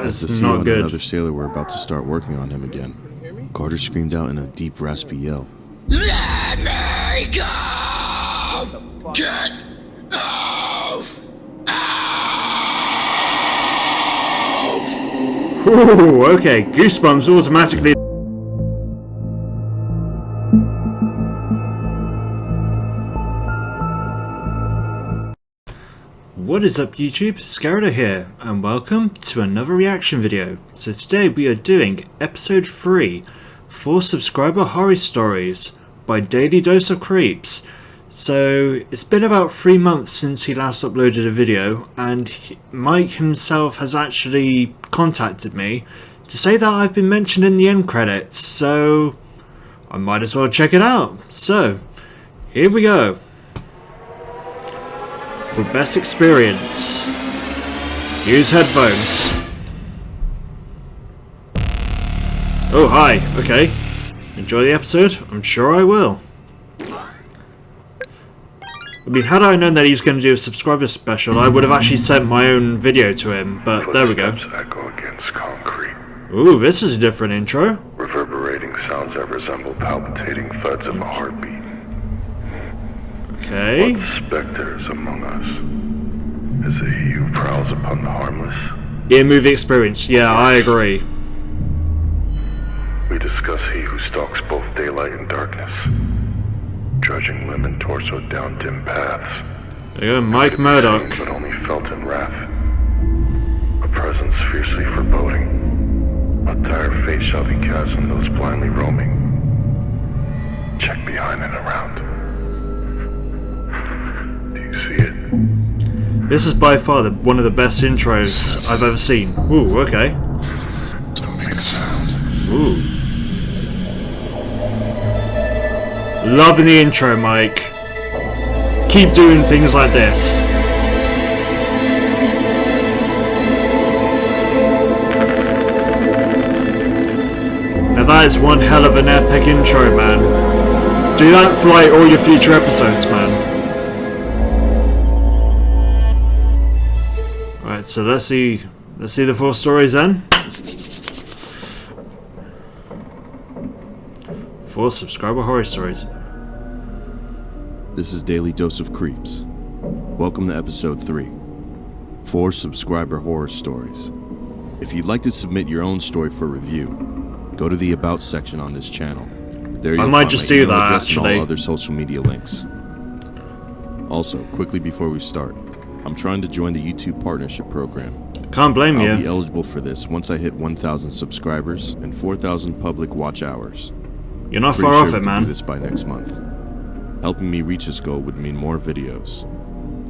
As the That's seal not and good. another sailor were about to start working on him again, Carter screamed out in a deep, raspy yell. Let me go! Get off! Ooh, okay. Goosebumps automatically. What is up YouTube, Scarido here, and welcome to another reaction video. So today we are doing episode 3, 4 subscriber horror stories by Daily Dose of Creeps. So it's been about 3 months since he last uploaded a video, and Mike himself has actually contacted me to say that I've been mentioned in the end credits, so I might as well check it out. So here we go. For best experience, use headphones. Oh, hi. Okay. Enjoy the episode? I'm sure I will. I mean, had I known that he was going to do a subscriber special, I would have actually sent my own video to him, but there we go. Echo against concrete. Ooh, this is a different intro. Reverberating sounds that resemble palpitating thuds of a heartbeat. Okay. What spectre is among us? Is it he who prowls upon the harmless? Yeah, movie experience. Yeah, I agree. We discuss he who stalks both daylight and darkness, trudging limb and torso down dim paths. There you go, Mike Murdoch. But only felt in wrath. A presence fiercely foreboding. A dire fate shall be cast on those blindly roaming. Check behind and around. Do you see it? This is by far one of the best intros I've ever seen. Ooh, okay. Don't make a sound. Ooh. Loving the intro, Mike. Keep doing things like this. Now that is one hell of an epic intro, man. Do that for like all your future episodes, man. Alright, so let's see the 4 stories then. 4 subscriber horror stories. This is Daily Dose of Creeps. Welcome to episode 3, 4 subscriber horror stories. If you'd like to submit your own story for review, go to the About section on this channel. There you'll might find just my do email that, address and actually. all other social media links. Also, quickly before we start, I'm trying to join the YouTube partnership program. Can't blame I'll be you. eligible for this once I hit 1,000 subscribers and 4,000 public watch hours. You're not Pretty far sure off we it, can do man. this by next month. Helping me reach this goal would mean more videos,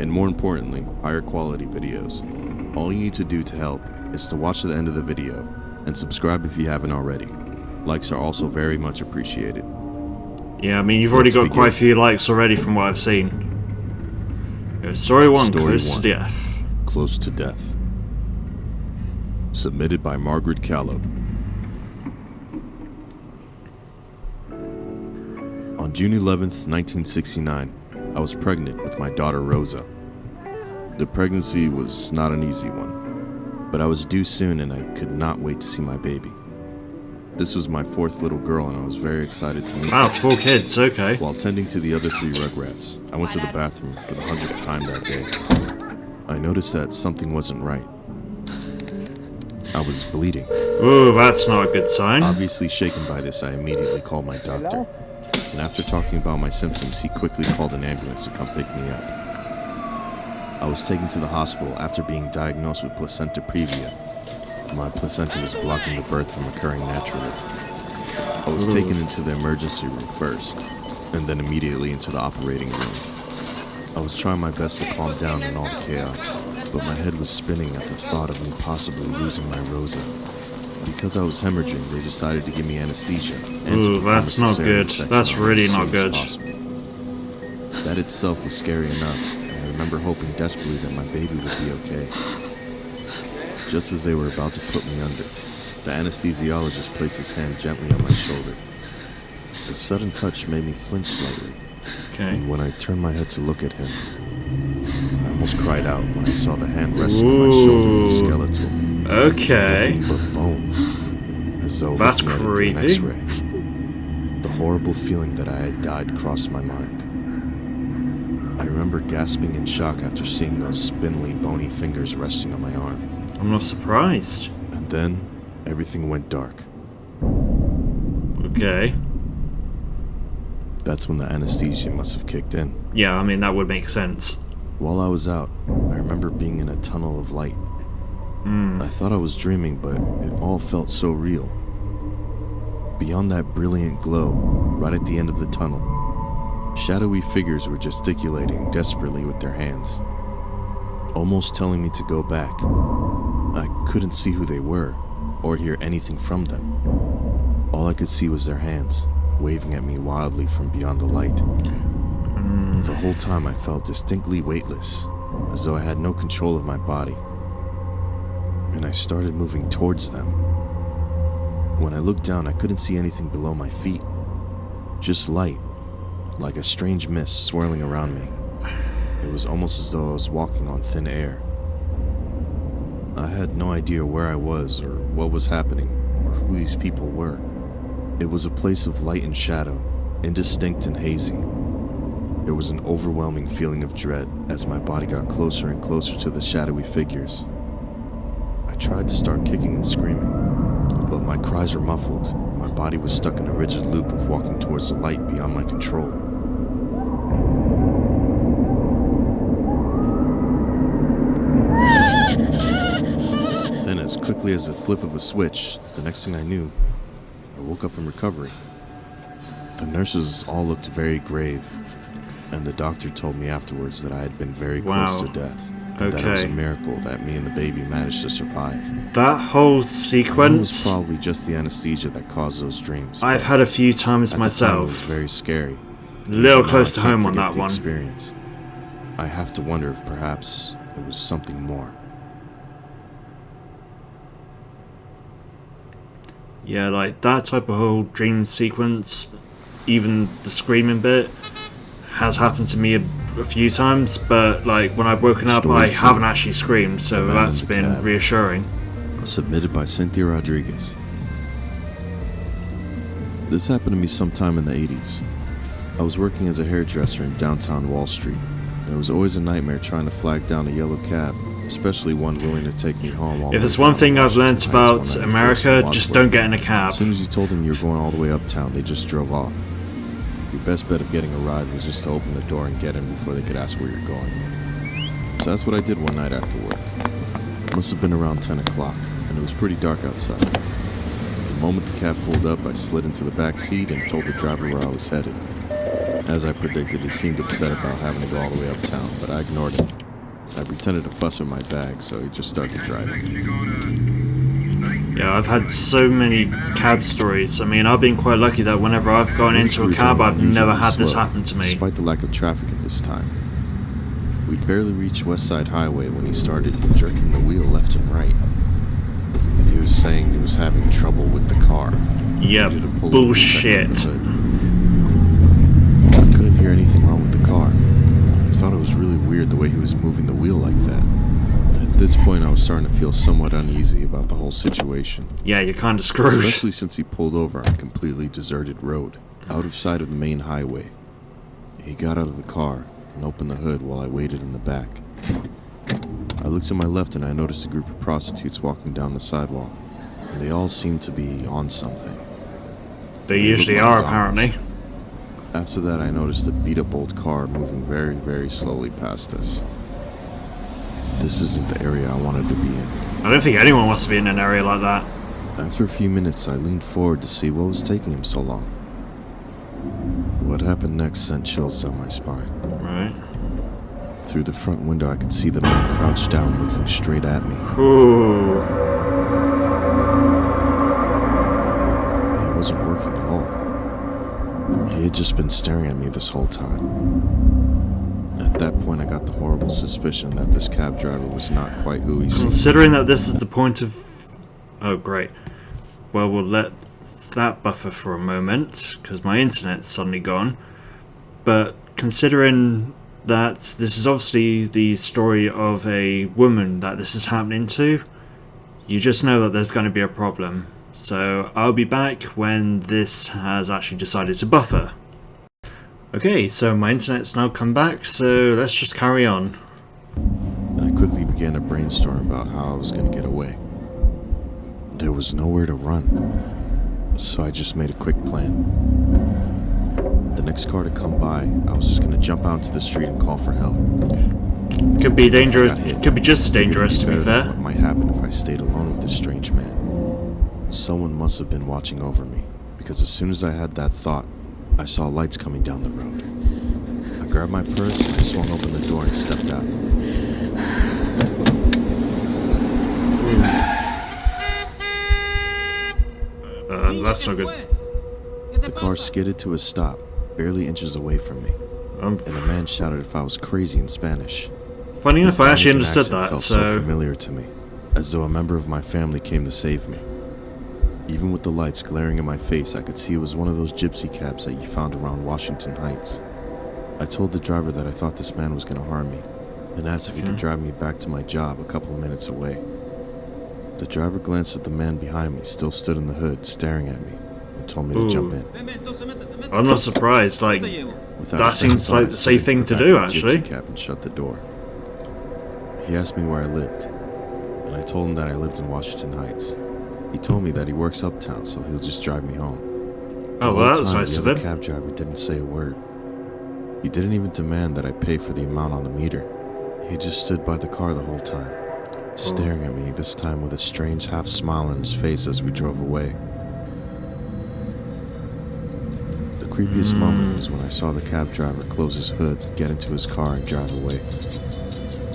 and more importantly, higher quality videos. All you need to do to help is to watch to the end of the video and subscribe if you haven't already. Likes are also very much appreciated. Yeah, I mean, you've already Let's got quite a begin. few likes already from what I've seen. Story 1, Story Close to 1. Death. Close to Death. Submitted by Margaret Callow. On June 11th, 1969, I was pregnant with my daughter Rosa. The pregnancy was not an easy one, but I was due soon and I could not wait to see my baby. This was my 4th little girl and I was very excited to meet Wow, her. 4 kids, okay. While tending to the other 3 rugrats, I went to the bathroom for the 100th time that day. I noticed that something wasn't right. I was bleeding. Ooh, that's not a good sign. Obviously shaken by this, I immediately called my doctor. And after talking about my symptoms, he quickly called an ambulance to come pick me up. I was taken to the hospital after being diagnosed with placenta previa. My placenta was blocking the birth from occurring naturally. I was taken into the emergency room first, and then immediately into the operating room. I was trying my best to calm down in all the chaos, but my head was spinning at the thought of me possibly losing my Rosa. Because I was hemorrhaging, they decided to give me anesthesia. And to Ooh, perform that's a not cesarean good. section That's on me really as not soon as good. possible. That itself was scary enough, and I remember hoping desperately that my baby would be okay. Just as they were about to put me under, the anesthesiologist placed his hand gently on my shoulder. The sudden touch made me flinch slightly, Okay. and when I turned my head to look at him, I almost cried out when I saw the hand resting on my shoulder and skeletal. Okay. Nothing but bone. As though That's looking at it through an creepy. X-ray. The horrible feeling that I had died crossed my mind. I remember gasping in shock after seeing those spindly, bony fingers resting on my arm. I'm not surprised. And then, everything went dark. Okay. That's when the anesthesia must have kicked in. Yeah, I mean, that would make sense. While I was out, I remember being in a tunnel of light. I thought I was dreaming, but it all felt so real. Beyond that brilliant glow, right at the end of the tunnel, shadowy figures were gesticulating desperately with their hands, almost telling me to go back. I couldn't see who they were, or hear anything from them. All I could see was their hands, waving at me wildly from beyond the light. The whole time I felt distinctly weightless, as though I had no control of my body. And I started moving towards them. When I looked down, I couldn't see anything below my feet. Just light, like a strange mist swirling around me. It was almost as though I was walking on thin air. I had no idea where I was or what was happening or who these people were. It was a place of light and shadow, indistinct and hazy. There was an overwhelming feeling of dread as my body got closer and closer to the shadowy figures. I tried to start kicking and screaming, but my cries were muffled and my body was stuck in a rigid loop of walking towards the light beyond my control. Then, as quickly as a flip of a switch, the next thing I knew, I woke up in recovery. The nurses all looked very grave, and the doctor told me afterwards that I had been very close to death, and that it was a miracle that me and the baby managed to survive. That whole It was sequence, probably just the anesthesia that caused those dreams. I've but had a few times at the time, it was myself. very scary. A little Now close I to can't home on forget that the one. experience. I have to wonder if perhaps it was something more. Yeah, like that type of whole dream sequence, even the screaming bit, has happened to me a few times, but like when I've woken up, Story I two. haven't actually screamed, so The Man that's in the been Cab. reassuring. Submitted by Cynthia Rodriguez. This happened to me sometime in the 80s. I was working as a hairdresser in downtown Wall Street, and it was always a nightmare trying to flag down a yellow cab, especially one willing to take me home. All the If way there's one down thing to I've learnt Washington Heights, about 191st America, and just Wadsworth. don't get in a cab. As soon as you told them you were going all the way uptown, they just drove off. Your best bet of getting a ride was just to open the door and get in before they could ask where you're going. So that's what I did one night after work. It must have been around 10 o'clock, and it was pretty dark outside. The moment the cab pulled up, I slid into the back seat and told the driver where I was headed. As I predicted, he seemed upset about having to go all the way uptown, but I ignored him. I pretended to fuss with my bag, so he just started driving. Yeah, I've had so many cab stories. I mean, I've been quite lucky that whenever I've gone into a cab, I've never had this happen to me. Despite the lack of traffic at this time. We'd barely reached West Side Highway when he started jerking the wheel left and right. He was saying he was having trouble with the car. Yep, Needed to pull over and check bullshit. under the hood. I couldn't hear anything wrong with the car. I thought it was really weird the way he was moving the wheel like that. At this point, I was starting to feel somewhat uneasy about the whole situation. Yeah, you're kind of screwed. Especially since he pulled over on a completely deserted road, out of sight of the main highway. He got out of the car and opened the hood while I waited in the back. I looked to my left and I noticed a group of prostitutes walking down the sidewalk, and they all seemed to be on something. They They usually look like are, zombies. apparently. After that, I noticed a beat-up old car moving very, very slowly past us. This isn't the area I wanted to be in. I don't think anyone wants to be in an area like that. After a few minutes, I leaned forward to see what was taking him so long. What happened next sent chills down my spine. Right. Through the front window, I could see the man crouched down, looking straight at me. Ooh. He wasn't working at all. He had just been staring at me this whole time. At that point, I got the horrible suspicion that this cab driver was not quite who he seemed. Considering that this is the point of... Oh, great. Well, we'll let that buffer for a moment, because my internet's suddenly gone. But considering that this is obviously the story of a woman that this is happening to, you just know that there's going to be a problem. So I'll be back when this has actually decided to buffer. Okay, so my internet's now come back, so let's just carry on. I quickly began to brainstorm about how I was going to get away. There was nowhere to run, so I just made a quick plan. The next car to come by, I was just going to jump out into the street and call for help. Could be dangerous, could be just as dangerous to be fair. What might happen if I stayed alone with this strange man? Someone must have been watching over me, because as soon as I had that thought, I saw lights coming down the road. I grabbed my purse and I swung open the door and stepped out. That's not good. The car skidded to a stop, barely inches away from me, and the man shouted if I was crazy in Spanish. Funny enough, I actually His understood accent that, felt so... familiar to me, as though a member of my family came to save me. Even with the lights glaring in my face, I could see it was one of those gypsy cabs that you found around Washington Heights. I told the driver that I thought this man was going to harm me, and asked if he could drive me back to my job a couple of minutes away. The driver glanced at the man behind me, still stood in the hood, staring at me, and told me to jump in. I'm not surprised, like, Without that a second seems thought, like I the safe slid thing into to the do, back of the actually. gypsy cab and shut the door. He asked me where I lived, and I told him that I lived in Washington Heights. He told me that he works uptown, so he'll just drive me home. Oh, well, that was nice the of other him. cab driver didn't say a word. He didn't even demand that I pay for the amount on the meter. He just stood by the car the whole time, staring at me, this time with a strange half smile on his face as we drove away. The creepiest moment was when I saw the cab driver close his hood, get into his car, and drive away.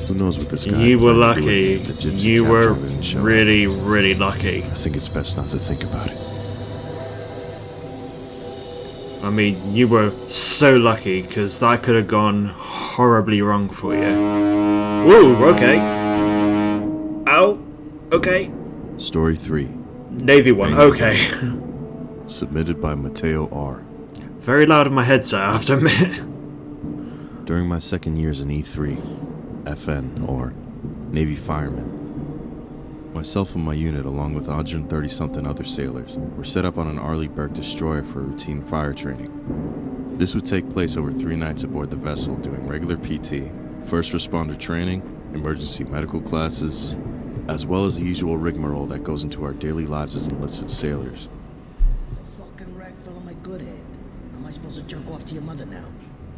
Who knows what this guy... You were planned to do lucky. with me if the gypsy You cab were driver didn't show up. really, really lucky. I think it's best not to think about it. I mean, you were so lucky, because that could have gone horribly wrong for you. Whoa, okay. Ow. Okay. Story 3. Navy one, okay. Submitted by Mateo R. Very loud in my headset, I have to admit. During my second years in E3, FN, or Navy Fireman, myself and my unit, along with 130-something other sailors, were set up on an Arleigh-Burke destroyer for routine fire training. This would take place over 3 nights aboard the vessel, doing regular PT, first responder training, emergency medical classes, as well as the usual rigmarole that goes into our daily lives as enlisted sailors. The fucking rag fell on my good head. How am I supposed to jerk off to your mother now?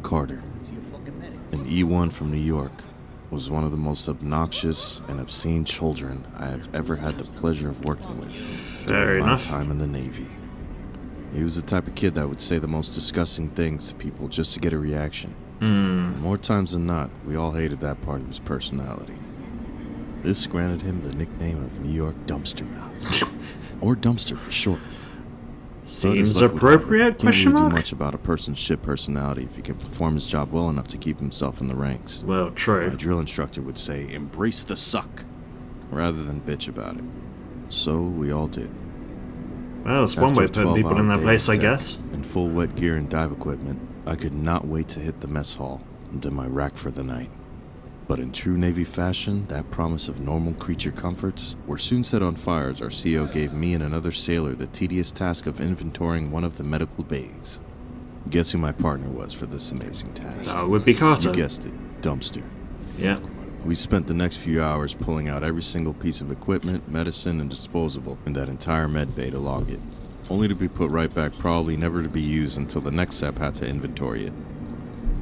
Carter, Is he a fucking medic? an E1 from New York, was one of the most obnoxious and obscene children I have ever had the pleasure of working with Fair during my enough. time in the Navy. He was the type of kid that would say the most disgusting things to people just to get a reaction. And more times than not, we all hated that part of his personality. This granted him the nickname of New York Dumpster Mouth, or Dumpster for short. But as Seems luck would have it, appropriate, can't question really mark? do much about a person's shit personality if he can perform his job well enough to keep himself in the ranks. Well, true. My drill instructor would say, embrace the suck, rather than bitch about it. So we all did. Well, it's one After way a of putting people in 12-hour their day place, on I deck, guess. in full wet gear and dive equipment, I could not wait to hit the mess hall and to my rack for the night. But in true Navy fashion, that promise of normal creature comforts were soon set on fire as our CO gave me and another sailor the tedious task of inventorying one of the medical bays. Guess who my partner was for this amazing task? That would be Carter. You guessed it, Dumpster. Yeah. We spent the next few hours pulling out every single piece of equipment, medicine, and disposable in that entire med bay to log it, only to be put right back, probably never to be used until the next SEP had to inventory it.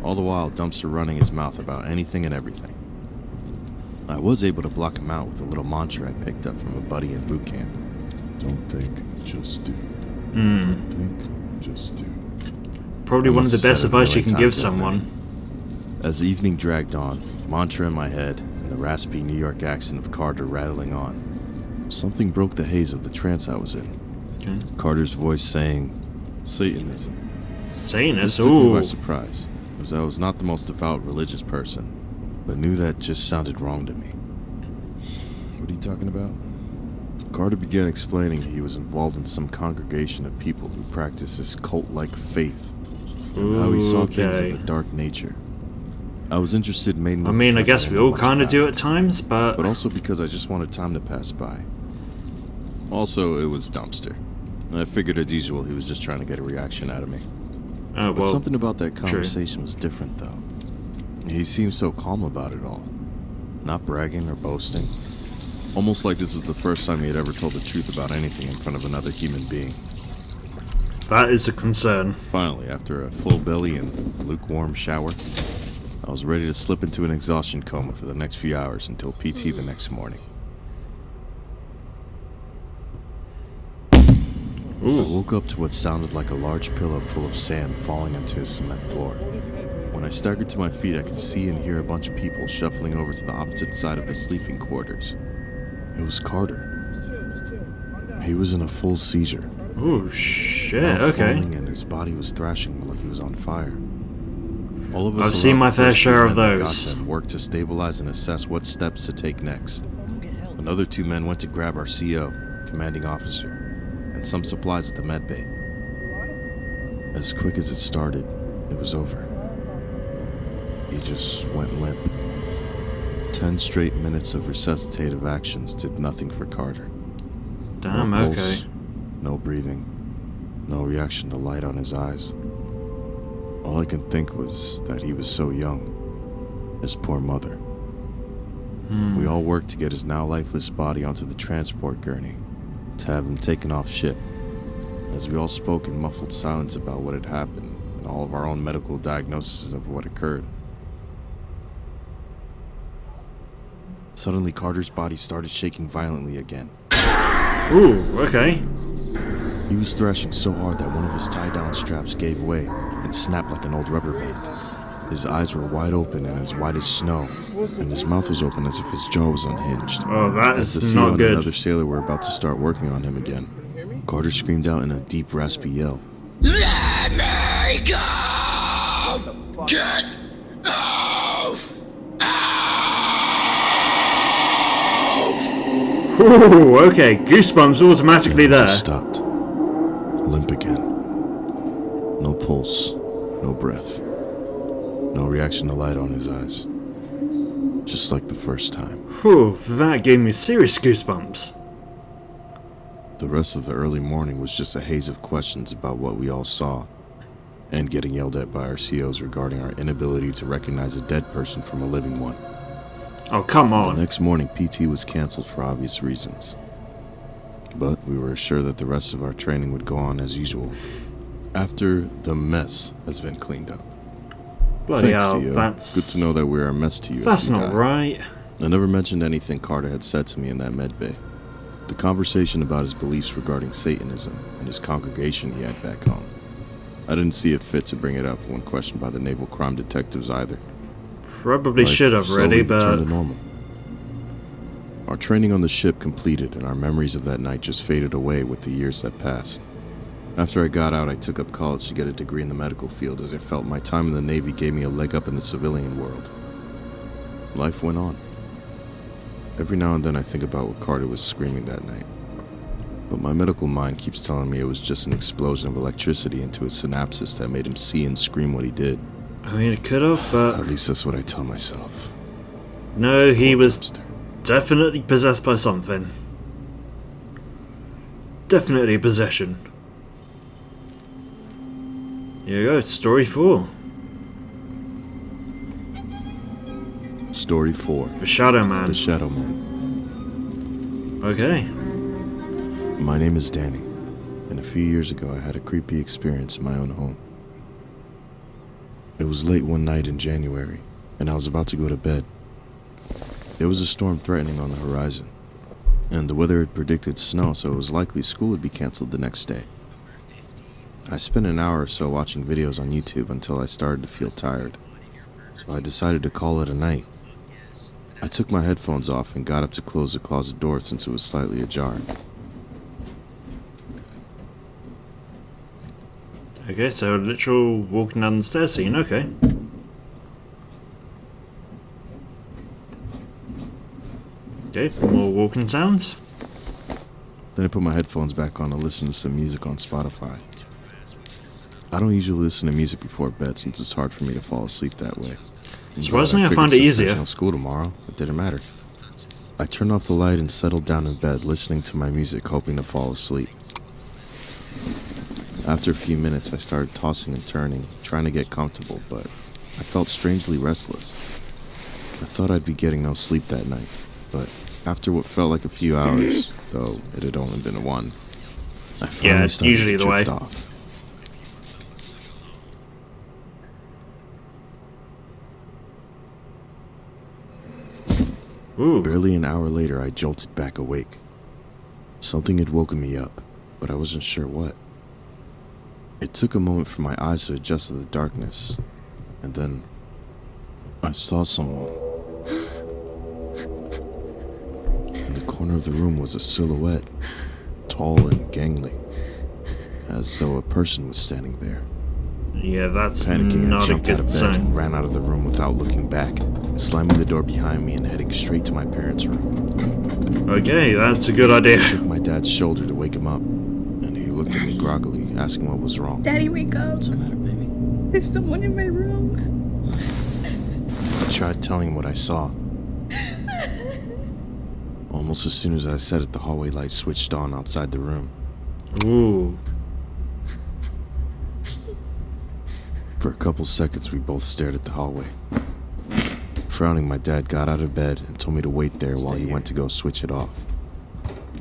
All the while, Dumpster running his mouth about anything and everything. I was able to block him out with a little mantra I picked up from a buddy in boot camp. Don't think, just do. Don't think, just do. Probably I one of the must have best said it advice the you right can time give that someone. night. As the evening dragged on, mantra in my head and the raspy New York accent of Carter rattling on, something broke the haze of the trance I was in. Okay. Carter's voice saying, Satanism. Saying This it, took me by ooh. surprise, as I was not the most devout religious person, but knew that just sounded wrong to me. What are you talking about? Carter began explaining he was involved in some congregation of people who practice this cult-like faith, and how he saw things Okay. of a dark nature. I was interested mainly I mean, I because guess didn't we know all much kind of about do it, at times, but but also because I just wanted time to pass by. Also, it was Dumpster. I figured as usual he was just trying to get a reaction out of me. Oh, But well, something about that true. conversation was different, though. He seemed so calm about it all. Not bragging or boasting. Almost like this was the first time he had ever told the truth about anything in front of another human being. That is a concern. Finally, after a full belly and lukewarm shower, I was ready to slip into an exhaustion coma for the next few hours until PT the next morning. I woke up to what sounded like a large pillow full of sand falling onto his cement floor. When I staggered to my feet, I could see and hear a bunch of people shuffling over to the opposite side of the sleeping quarters. It was Carter. He was in a full seizure. Oh, shit, Mouth okay. foaming and his body was thrashing like he was on fire. All of us I've seen allowed my the fair first share two of men that got those. to him work to stabilize and assess what steps to take next. Another 2 men went to grab our CO, commanding officer, and some supplies at the med bay. As quick as it started, it was over. He just went limp. 10 straight minutes of resuscitative actions did nothing for Carter. Damn, No okay. pulse, no breathing, no reaction to light on his eyes. All I could think was that he was so young. His poor mother. We all worked to get his now lifeless body onto the transport gurney, to have him taken off ship. As we all spoke in muffled silence about what had happened, and all of our own medical diagnoses of what occurred. Suddenly, Carter's body started shaking violently again. Ooh, okay. He was thrashing so hard that one of his tie-down straps gave way and snapped like an old rubber band. His eyes were wide open and as white as snow, and his mouth was open as if his jaw was unhinged. Oh, that As the is CO not and good. another sailor were about to start working on him again, Carter screamed out in a deep, raspy yell. Let me go! Get off! Ooh, okay. Goosebumps automatically And he there. just stopped. Limp again. No pulse, no breath, no reaction to light on his eyes. Just like the first time. Whew, that gave me serious goosebumps. The rest of the early morning was just a haze of questions about what we all saw, and getting yelled at by our COs regarding our inability to recognize a dead person from a living one. Oh, come The on. next morning, PT was canceled for obvious reasons. But we were assured that the rest of our training would go on as usual, after the mess has been cleaned up. Bloody Thanks, hell, CO. that's... Good to know that we're a mess to you. That's if you not die. right. I never mentioned anything Carter had said to me in that med bay. The conversation about his beliefs regarding Satanism and his congregation he had back home. I didn't see it fit to bring it up when questioned by the naval crime detectives either. Probably Life should have slowly really, returned but... to normal. Our training on the ship completed, and our memories of that night just faded away with the years that passed. After I got out, I took up college to get a degree in the medical field, as I felt my time in the Navy gave me a leg up in the civilian world. Life went on. Every now and then I think about what Carter was screaming that night. But my medical mind keeps telling me it was just an explosion of electricity into his synapses that made him see and scream what he did. I mean, it could have, but... At least that's what I tell myself. No, he Poor was Dumpster. definitely possessed by something. Definitely possession. Here you go, story 4. Story 4. The Shadow Man. The Shadow Man. Okay. My name is Danny, and a few years ago I had a creepy experience in my own home. It was late one night in January, and I was about to go to bed. There was a storm threatening on the horizon, and the weather had predicted snow, so it was likely school would be canceled the next day. I spent an hour or so watching videos on YouTube until I started to feel tired, so I decided to call it a night. I took my headphones off and got up to close the closet door since it was slightly ajar. Okay, so a literal walking down the stairs scene, okay. Okay, more walking sounds. Then I put my headphones back on and listened to some music on Spotify. I don't usually listen to music before bed since it's hard for me to fall asleep that way. Surprisingly, I But found it figured since easier. there's no school tomorrow, it didn't matter. I turned off the light and settled down in bed, listening to my music, hoping to fall asleep. After a few minutes, I started tossing and turning, trying to get comfortable, but I felt strangely restless. I thought I'd be getting no sleep that night, but after what felt like a few hours, though it had only been one, I finally it's started usually to the way. drift off. Ooh. Barely an hour later, I jolted back awake. Something had woken me up, but I wasn't sure what. It took a moment for my eyes to adjust to the darkness, and then I saw someone. In the corner of the room was a silhouette, tall and gangly, as though a person was standing there. Yeah, that's Panicking, I not a jumped out good of bed sign. and ran out of the room without looking back, slamming the door behind me and heading straight to my parents' room. Okay, that's a good idea. I shook my dad's shoulder to wake him up, and he looked at me groggily, asking what was wrong. Daddy, wake up. What's the matter, baby? There's someone in my room. I tried telling him what I saw. Almost as soon as I said it, the hallway light switched on outside the room. Ooh. For a couple seconds, we both stared at the hallway. Frowning, my dad got out of bed and told me to wait there while he went to go switch it off.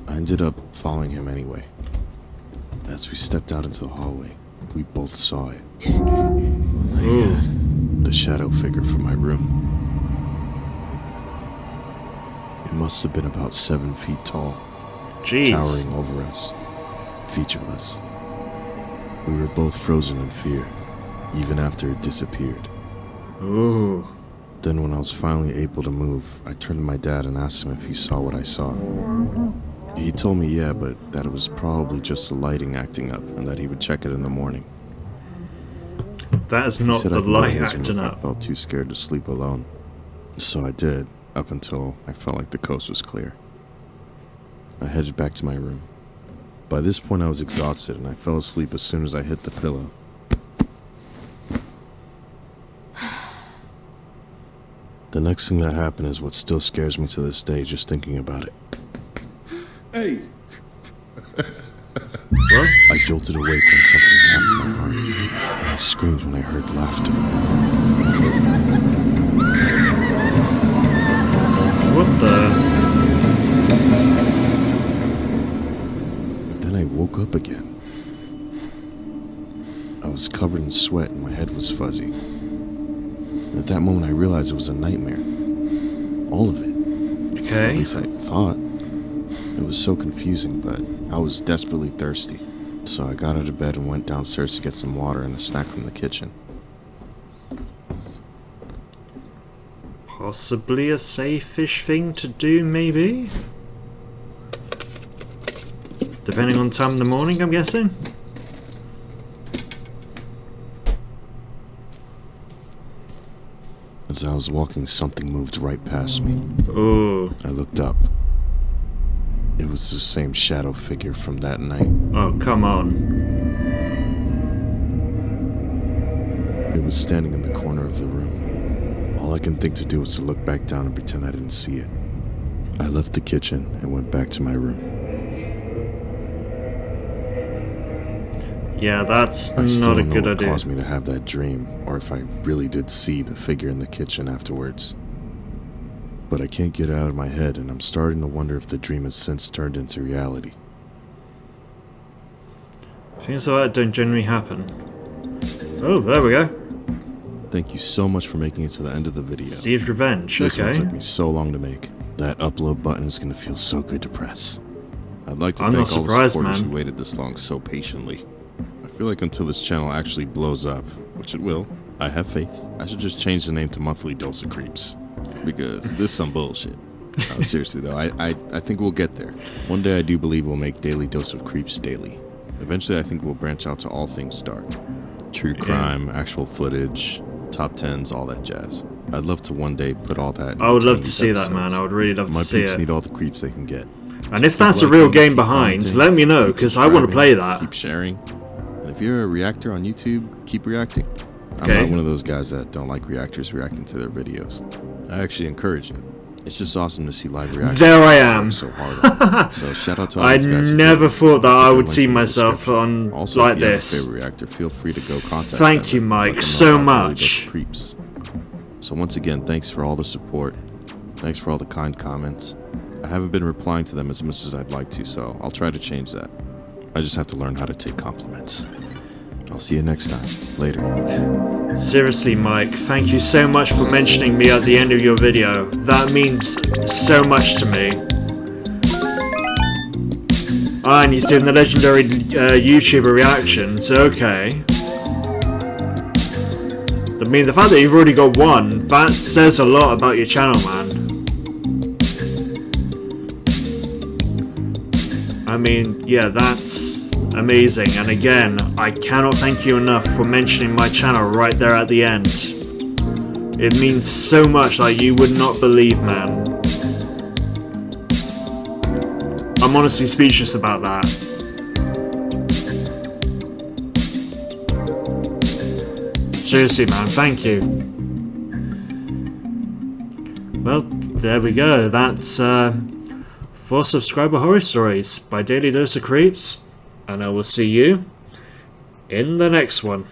I ended up following him anyway. As we stepped out into the hallway, we both saw it. Ooh. The shadow figure from my room. It must have been about 7 feet tall, Jeez. towering over us, featureless. We were both frozen in fear, even after it disappeared. Ooh. Then when I was finally able to move, I turned to my dad and asked him if he saw what I saw. He told me yeah, but that it was probably just the lighting acting up and that he would check it in the morning. That is He not said the I'd go to light his room acting if I up. felt too scared to sleep alone. So I did, up until I felt like the coast was clear. I headed back to my room. By this point I was exhausted and I fell asleep as soon as I hit the pillow. The next thing that happened is what still scares me to this day just thinking about it. Hey, What? I jolted awake when something tapped my arm, and I screamed when I heard laughter. What the? Then I woke up again. I was covered in sweat and my head was fuzzy. At that moment I realized it was a nightmare. All of it. At Okay. least I thought. It was so confusing, but I was desperately thirsty. So I got out of bed and went downstairs to get some water and a snack from the kitchen. Possibly a safe-ish thing to do, maybe? Depending on time in the morning, I'm guessing? As I was walking, something moved right past me. Ooh. I looked up. It was the same shadow figure from that night. Oh, come on. It was standing in the corner of the room. All I can think to do was to look back down and pretend I didn't see it. I left the kitchen and went back to my room. Yeah, that's I still not a don't know good what idea. caused me to have that dream, or if I really did see the figure in the kitchen afterwards. But I can't get it out of my head, and I'm starting to wonder if the dream has since turned into reality. Things like that don't generally happen. Oh, there we go. Thank you so much for making it to the end of the video. Steve's Revenge, This one okay. took me so long to make. That upload button is going to feel so good to press. I'd like to I'm thank not all the surprised, supporters man. who waited this long so patiently. I feel like until this channel actually blows up, which it will, I have faith, I should just change the name to Monthly Dose of Creeps. Because this is some bullshit. Seriously though, I think we'll get there. One day I do believe we'll make Daily Dose of Creeps daily. Eventually I think we'll branch out to all things dark. True crime, actual footage, top 10s, all that jazz. I'd love to one day put all that in I would love between to these see that, man. episodes. I would really love My to see peeps it. need all the creeps they can get. And if Keep that's a liking, real game keep behind, commenting, let me know, keep because I want to play subscribing, that. Keep sharing. And if you're a reactor on YouTube, keep reacting. I'm Okay. not one of those guys that don't like reactors reacting to their videos. I actually encourage it. It's just awesome to see live reactions. There I am. So hard on. So shout out to all I these guys. never thought that I would links see in the myself description. on Also, like if you have a this. favorite reactor, feel free to go contact Thank them you, and let Mike, them know so about Daily Dose much. of Creeps. So once again, thanks for all the support. Thanks for all the kind comments. I haven't been replying to them as much as I'd like to, so I'll try to change that. I just have to learn how to take compliments. I'll see you next time. Later. Seriously, Mike, thank you so much for mentioning me at the end of your video. That means so much to me. Ah, and he's doing the legendary YouTuber reactions, okay. I mean, the fact that you've already got one, that says a lot about your channel, man. I mean, yeah, that's amazing. And again, I cannot thank you enough for mentioning my channel right there at the end. It means so much that you would not believe, man. I'm honestly speechless about that. Seriously, man, thank you. Well, there we go. That's 4 subscriber horror stories by Daily Dose of Creeps, and I will see you in the next one.